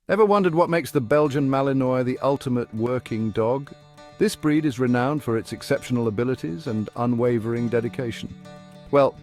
Ever wondered what makes the Belgian Malinois the ultimate working dog? This breed is renowned for its exceptional abilities and unwavering dedication. Well,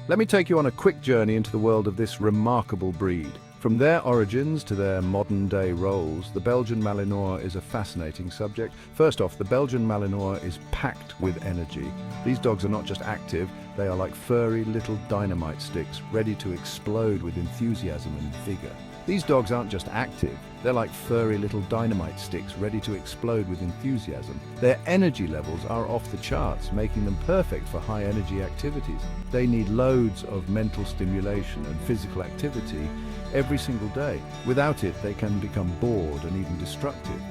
let me take you on a quick journey into the world of this remarkable breed. From their origins to their modern-day roles, the Belgian Malinois is a fascinating subject. First off, the Belgian Malinois is packed with energy. These dogs are not just active, they are like furry little dynamite sticks, ready to explode with enthusiasm and vigor. These dogs aren't just active, they're like furry little dynamite sticks ready to explode with enthusiasm. Their energy levels are off the charts, making them perfect for high-energy activities. They need loads of mental stimulation and physical activity every single day. Without it, they can become bored and even destructive.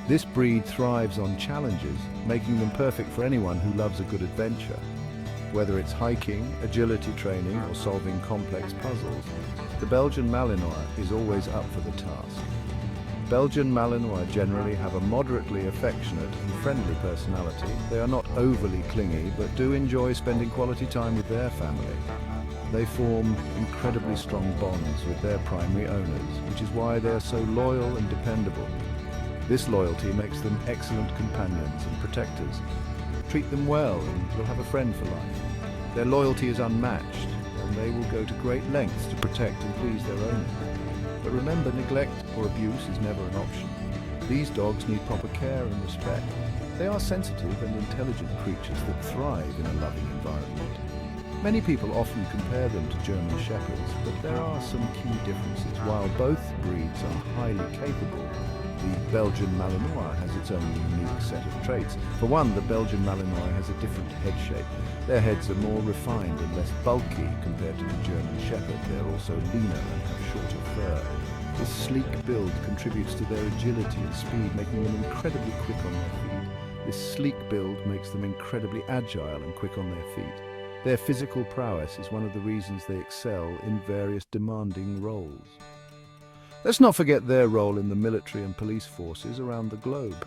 This breed thrives on challenges, making them perfect for anyone who loves a good adventure. Whether it's hiking, agility training, or solving complex puzzles, the Belgian Malinois is always up for the task. Belgian Malinois generally have a moderately affectionate and friendly personality. They are not overly clingy, but do enjoy spending quality time with their family. They form incredibly strong bonds with their primary owners, which is why they are so loyal and dependable. This loyalty makes them excellent companions and protectors. Treat them well and you'll have a friend for life. Their loyalty is unmatched, and they will go to great lengths to protect and please their owner. But remember, neglect or abuse is never an option. These dogs need proper care and respect. They are sensitive and intelligent creatures that thrive in a loving environment. Many people often compare them to German Shepherds, but there are some key differences. While both breeds are highly capable, the Belgian Malinois has its own unique set of traits. For one, the Belgian Malinois has a different head shape. Their heads are more refined and less bulky compared to the German Shepherd. They're also leaner and have shorter fur. This sleek build contributes to their agility and speed, making them incredibly quick on their feet. This sleek build makes them incredibly agile and quick on their feet. Their physical prowess is one of the reasons they excel in various demanding roles. Let's not forget their role in the military and police forces around the globe.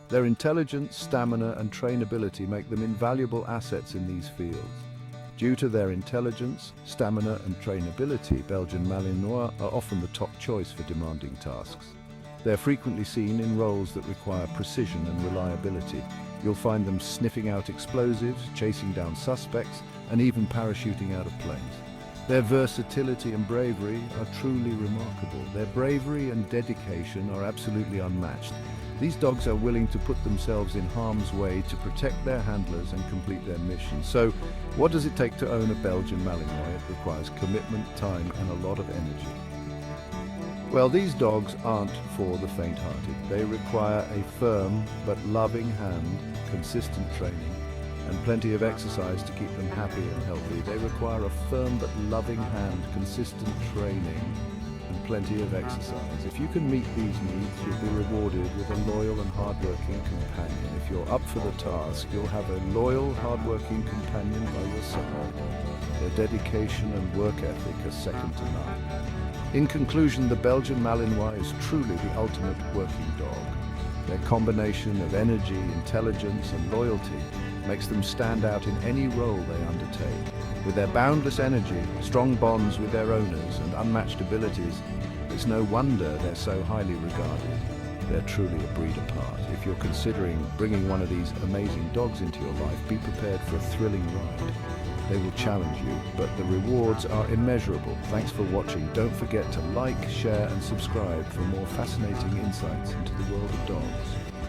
Their intelligence, stamina, and trainability make them invaluable assets in these fields. Due to their intelligence, stamina, and trainability, Belgian Malinois are often the top choice for demanding tasks. They're frequently seen in roles that require precision and reliability. You'll find them sniffing out explosives, chasing down suspects, and even parachuting out of planes. Their versatility and bravery are truly remarkable. Their bravery and dedication are absolutely unmatched. These dogs are willing to put themselves in harm's way to protect their handlers and complete their mission. So, what does it take to own a Belgian Malinois? It requires commitment, time, and a lot of energy. Well, these dogs aren't for the faint-hearted. They require a firm but loving hand, consistent training, and plenty of exercise to keep them happy and healthy. They require a firm but loving hand, consistent training, and plenty of exercise. If you can meet these needs, you'll be rewarded with a loyal and hardworking companion. If you're up for the task, you'll have a loyal, hardworking companion by your side. Their dedication and work ethic are second to none. In conclusion, the Belgian Malinois is truly the ultimate working dog. Their combination of energy, intelligence, and loyalty makes them stand out in any role they undertake. With their boundless energy, strong bonds with their owners, and unmatched abilities, it's no wonder they're so highly regarded. They're truly a breed apart. If you're considering bringing one of these amazing dogs into your life, be prepared for a thrilling ride. They will challenge you, but the rewards are immeasurable. Thanks for watching. Don't forget to like, share, and subscribe for more fascinating insights into the world of dogs.